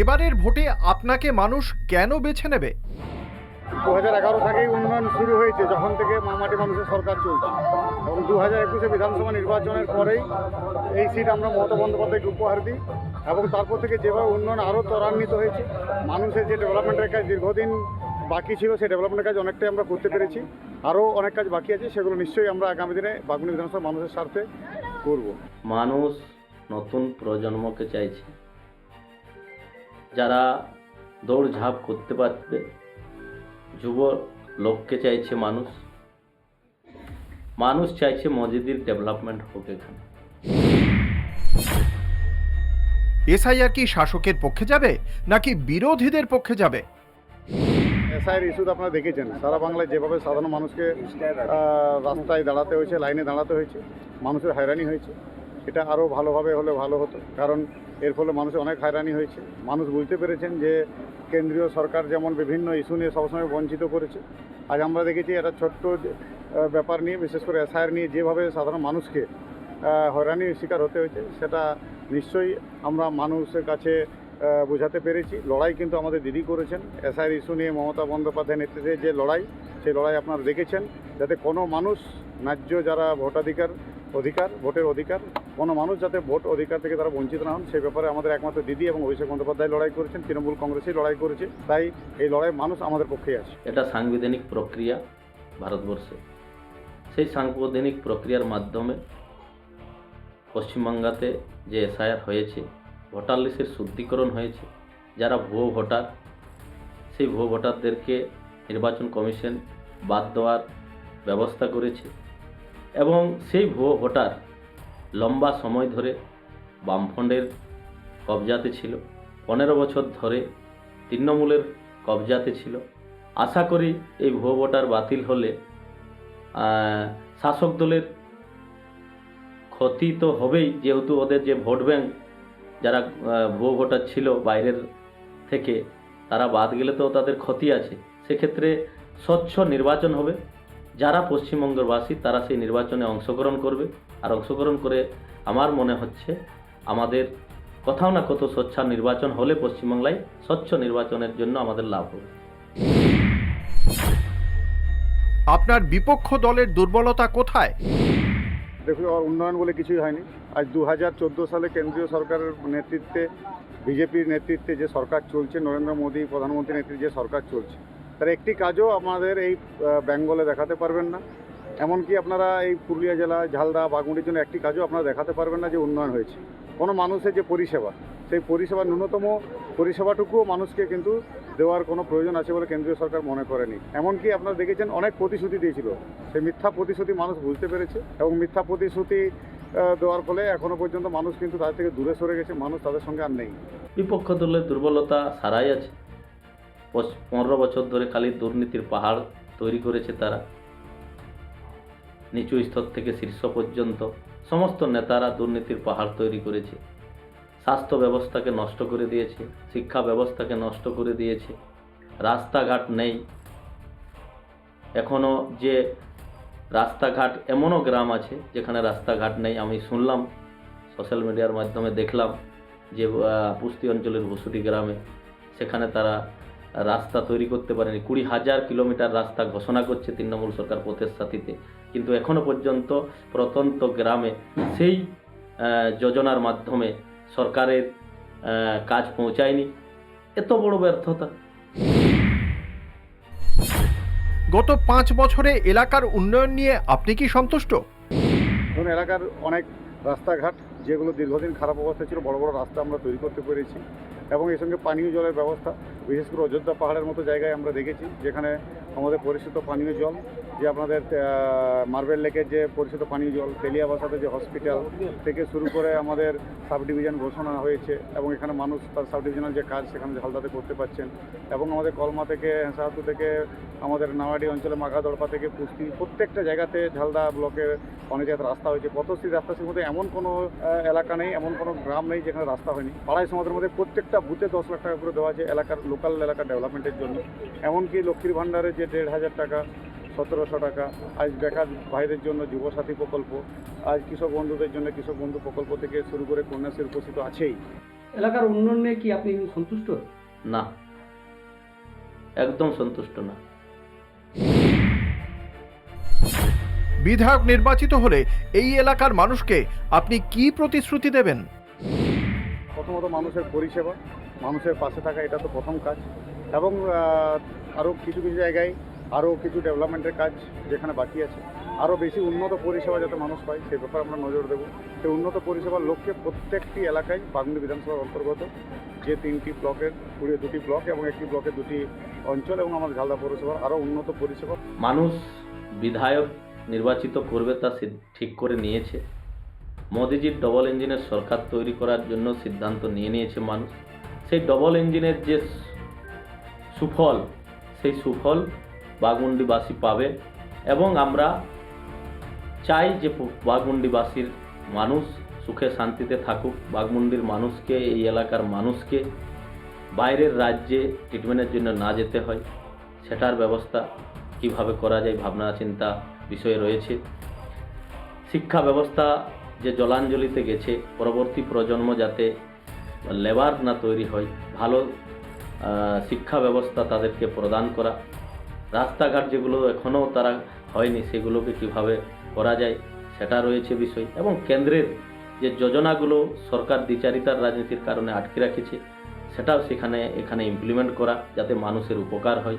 এবারের ভোটে আপনাকে মানুষ কেন বেছে নেবে? 2011 থেকেই উন্নয়ন শুরু হয়েছে, যখন থেকে মামাটি মানুষের সরকার চলছে, এবং 2021 বিধানসভা নির্বাচনের পরেই এই সিট আমরা মমতা বন্দ্যোপাধ্যায়কে উপহার দিই। এবং তারপর থেকে যেভাবে উন্নয়ন আরও ত্বরান্বিত হয়েছে, মানুষের যে ডেভেলপমেন্টের কাজ দীর্ঘদিন বাকি ছিল, সেই ডেভেলপমেন্টের কাজ অনেকটাই আমরা করতে পেরেছি। আরও অনেক কাজ বাকি আছে, সেগুলো নিশ্চয়ই আমরা আগামী দিনে বাগুনি বিধানসভা মানুষের স্বার্থে করব। মানুষ নতুন প্রজন্মকে চাইছে, যারা দৌড়ঝাঁপ করতে পারবে। যুব লোককে চাইছে মানুষ। মানুষ চাইছে মসজিদের ডেভেলপমেন্ট হোক এখানে। এসআইআর কি শাসকের পক্ষে যাবে নাকি বিরোধীদের পক্ষে যাবে? এসআইয়ের ইস্যুতে আপনারা দেখেছেন, সারা বাংলায় যেভাবে সাধারণ মানুষকে রাস্তায় দাঁড়াতে হয়েছে, লাইনে দাঁড়াতে হয়েছে, মানুষের হয়রানি হয়েছে। এটা আরও ভালোভাবে হলে ভালো হতো, কারণ এর ফলে মানুষের অনেক হয়রানি হয়েছে। মানুষ বুঝতে পেরেছেন যে কেন্দ্রীয় সরকার যেমন বিভিন্ন ইস্যু নিয়ে সবসময় বঞ্চিত করেছে। আজ আমরা দেখেছি একটা ছোট্ট ব্যাপার নিয়ে, বিশেষ করে এসআইআর নিয়ে যেভাবে সাধারণ মানুষকে হয়রানির শিকার হতে হয়েছে, সেটা নিশ্চয়ই আমরা মানুষের কাছে বোঝাতে পেরেছি। লড়াই কিন্তু আমাদের দিদি করেছেন। এসআইআর ইস্যু নিয়ে মমতা বন্দ্যোপাধ্যায়ের নেতৃত্বে যে লড়াই, সেই লড়াই আপনারা দেখেছেন, যাতে কোনো মানুষ ন্যায্য যারা ভোটের অধিকার, কোনো মানুষ যাতে ভোট অধিকার থেকে তারা বঞ্চিত না হন, সেই ব্যাপারে আমাদের একমাত্র দিদি এবং অভিষেক বন্দ্যোপাধ্যায় লড়াই করেছেন। তৃণমূল কংগ্রেসই লড়াই করেছে। তাই এই লড়াই মানুষ আমাদের পক্ষেই আছে। এটা সাংবিধানিক প্রক্রিয়া ভারতবর্ষে। সেই সাংবিধানিক প্রক্রিয়ার মাধ্যমে পশ্চিমবাংলাতে যে এসআইআর হয়েছে, ভোটার লিস্টের শুদ্ধিকরণ হয়েছে। যারা ভুয়ো ভোটার, সেই ভুয়ো ভোটারদেরকে নির্বাচন কমিশন বাদ দেওয়ার ব্যবস্থা করেছে। এবং সেই ভুয়ো ভোটার লম্বা সময় ধরে বামফ্রন্টের কবজাতে ছিল, 15 বছর ধরে তৃণমূলের কবজাতে ছিল। আশা করি এই ভুয়ো ভোটার বাতিল হলে শাসক দলের ক্ষতি তো হবেই, যেহেতু ওদের যে ভোট ব্যাংক যারা ভুয়ো ভোটার ছিল বাইরের থেকে, তারা বাদ গেলে তো তাদের ক্ষতি আছে। সেক্ষেত্রে স্বচ্ছ নির্বাচন হবে। যারা পশ্চিমবঙ্গের বাসী তারা সেই নির্বাচনে অংশগ্রহণ করবে। আর অংশগ্রহণ করে আমার মনে হচ্ছে আমাদের কোথাও না কোথাও স্বচ্ছ নির্বাচন হলে পশ্চিমবাংলায় স্বচ্ছ নির্বাচনের জন্য আমাদের লাভ হবে। আপনার বিপক্ষ দলের দুর্বলতা কোথায়? দেখুন, উন্নয়ন বলে কিছুই হয়নি। আজ 2014 সালে কেন্দ্রীয় সরকারের নেতৃত্বে, বিজেপির নেতৃত্বে যে সরকার চলছে, নরেন্দ্র মোদী প্রধানমন্ত্রীর নেতৃত্বে যে সরকার চলছে, তার একটি কাজও আমাদের এই বেঙ্গলে দেখাতে পারবেন না। এমনকি আপনারা এই পুরুলিয়া জেলা ঝালদা বাগুড়ির জন্য একটি কাজও আপনারা দেখাতে পারবেন না যে উন্নয়ন হয়েছে। কোনো মানুষের যে পরিষেবা, সেই পরিষেবার ন্যূনতম পরিষেবাটুকুও মানুষকে কিন্তু দেওয়ার কোনো প্রয়োজন আছে বলে কেন্দ্রীয় সরকার মনে করেনি। এমনকি আপনারা দেখেছেন অনেক প্রতিশ্রুতি দিয়েছিল, সেই মিথ্যা প্রতিশ্রুতি মানুষ বুঝতে পেরেছে, এবং মিথ্যা প্রতিশ্রুতি দেওয়ার ফলে এখনও পর্যন্ত মানুষ কিন্তু তাদের থেকে দূরে সরে গেছে। মানুষ তাদের সঙ্গে আর নেই। বিপক্ষ দলের দুর্বলতা সারাই আছে। 15 বছর ধরে খালি দুর্নীতির পাহাড় তৈরি করেছে তারা। নিচু স্তর থেকে শীর্ষ পর্যন্ত সমস্ত নেতারা দুর্নীতির পাহাড় তৈরি করেছে। স্বাস্থ্য ব্যবস্থাকে নষ্ট করে দিয়েছে, শিক্ষা ব্যবস্থাকে নষ্ট করে দিয়েছে, রাস্তাঘাট নেই। এখনও যে রাস্তাঘাট, এমনও গ্রাম আছে যেখানে রাস্তাঘাট নেই। আমি শুনলাম, সোশ্যাল মিডিয়ার মাধ্যমে দেখলাম যে পুস্তি অঞ্চলের ভুসুটি গ্রামে, সেখানে তারা রাস্তা তৈরি করতে পারেনি। 20,000 কিলোমিটার রাস্তা ঘোষণা করছে তৃণমূল সরকার পথের সাথীতে, কিন্তু এখনও পর্যন্ত প্রত্যন্ত গ্রামে সেই যোজনার মাধ্যমে সরকারের কাজ পৌঁছায়নি। এত বড় ব্যর্থতা। গত 5 বছরে এলাকার উন্নয়ন নিয়ে আপনি কি সন্তুষ্ট? ধরুন, এলাকার অনেক রাস্তাঘাট যেগুলো দীর্ঘদিন খারাপ অবস্থা ছিল, বড় বড় রাস্তা আমরা তৈরি করতে পেরেছি। এবং এর সঙ্গে পানীয় জলের ব্যবস্থা, বিশেষ করে অযোধ্যা পাহাড়ের মতো জায়গায় আমরা দেখেছি যেখানে আমাদের পরিশুদ্ধ পানীয় জল, যে আপনাদের মার্বেল লেকের যে পরিশুদ্ধ পানীয় জল, তেলিয়াবাসাতে যে হসপিটাল থেকে শুরু করে আমাদের সাব ডিভিশন ঘোষণা হয়েছে, এবং এখানে মানুষ তার সাব ডিভিশনাল যে কাজ সেখানে ঝালদাতে করতে পারছেন। এবং আমাদের কলমা থেকে, হেঁসাহাতু থেকে, আমাদের নাওয়াডি অঞ্চলে মাঘাদড়পা থেকে পুস্তি, প্রত্যেকটা জায়গাতে ঝালদা ব্লকের অনেক জায়গায় রাস্তা হয়েছে। পথশ্রী রাস্তাশ্রীর মধ্যে এমন কোনো এলাকা নেই, এমন কোনো গ্রাম নেই যেখানে রাস্তা হয়নি। পাড়ায় সমাজের মধ্যে প্রত্যেকটা বুথে 10 লাখ টাকা করে দেওয়া আছে এলাকার লোকাল এলাকার ডেভেলপমেন্টের জন্য। এমনকি লক্ষ্মীর ভাণ্ডারে যে 1,500 টাকা, 1700 টাকা, আজ বেকার ভাইদের জন্য যুবসাথী প্রকল্প, আজ কৃষক বন্ধুদের জন্য কৃষক বন্ধু প্রকল্প থেকে শুরু করে কন্যাশ্রী উপস্থিত আছেই। এলাকার উন্নয়নে কি আপনি সন্তুষ্ট? না, একদম সন্তুষ্ট না। বিধায়ক নির্বাচিত হলে এই এলাকার মানুষকে আপনি কি প্রতিশ্রুতি দেবেন? প্রথমত মানুষের পরিষেবা, মানুষের পাশে থাকা, এটা তো প্রথম কাজ। এবং আরও কিছু কিছু জায়গায় আরও কিছু ডেভেলপমেন্টের কাজ যেখানে বাকি আছে, আরও বেশি উন্নত পরিষেবা যাতে মানুষ পায় সে ব্যাপারে আমরা নজর দেবো। সেই উন্নত পরিষেবার লক্ষ্যে প্রত্যেকটি এলাকায় বাগমুন্ডি বিধানসভার অন্তর্গত যে 3টি ব্লকের 2টি ব্লক এবং একটি ব্লকের 2টি অঞ্চল এবং আমাদের ঝালদা পৌরসভার আরও উন্নত পরিষেবা। মানুষ বিধায়ক নির্বাচিত করবে তা ঠিক করে নিয়েছে। মোদিজির ডবল ইঞ্জিনের সরকার তৈরি করার জন্য সিদ্ধান্ত নিয়েছে মানুষ। সেই ডবল ইঞ্জিনের যে সুফল, সেই সুফল বাগমুন্ডিবাসী পাবে এবং আমরা চাই যে বাগমুন্ডিবাসীর মানুষ সুখে শান্তিতে থাকুক। বাগমুন্ডির মানুষকে, এই এলাকার মানুষকে বাইরের রাজ্যে ট্রিটমেন্টের জন্য না যেতে হয়, সেটার ব্যবস্থা কিভাবে করা যায় ভাবনা চিন্তা বিষয় রয়েছে। শিক্ষা ব্যবস্থা যে জলাঞ্জলিতে গেছে, পরবর্তী প্রজন্ম যাতে লেবার না তৈরি হয়, ভালো শিক্ষা ব্যবস্থা তাদেরকে প্রদান করা, রাস্তাঘাট যেগুলো এখনও তারা হয়নি সেগুলোকে কিভাবে করা যায় সেটা রয়েছে বিষয়। এবং কেন্দ্রের যে যোজনাগুলো সরকার দ্বিচারিতার রাজনীতির কারণে আটকে রেখেছে সেটাও এখানে ইমপ্লিমেন্ট করা যাতে মানুষের উপকার হয়।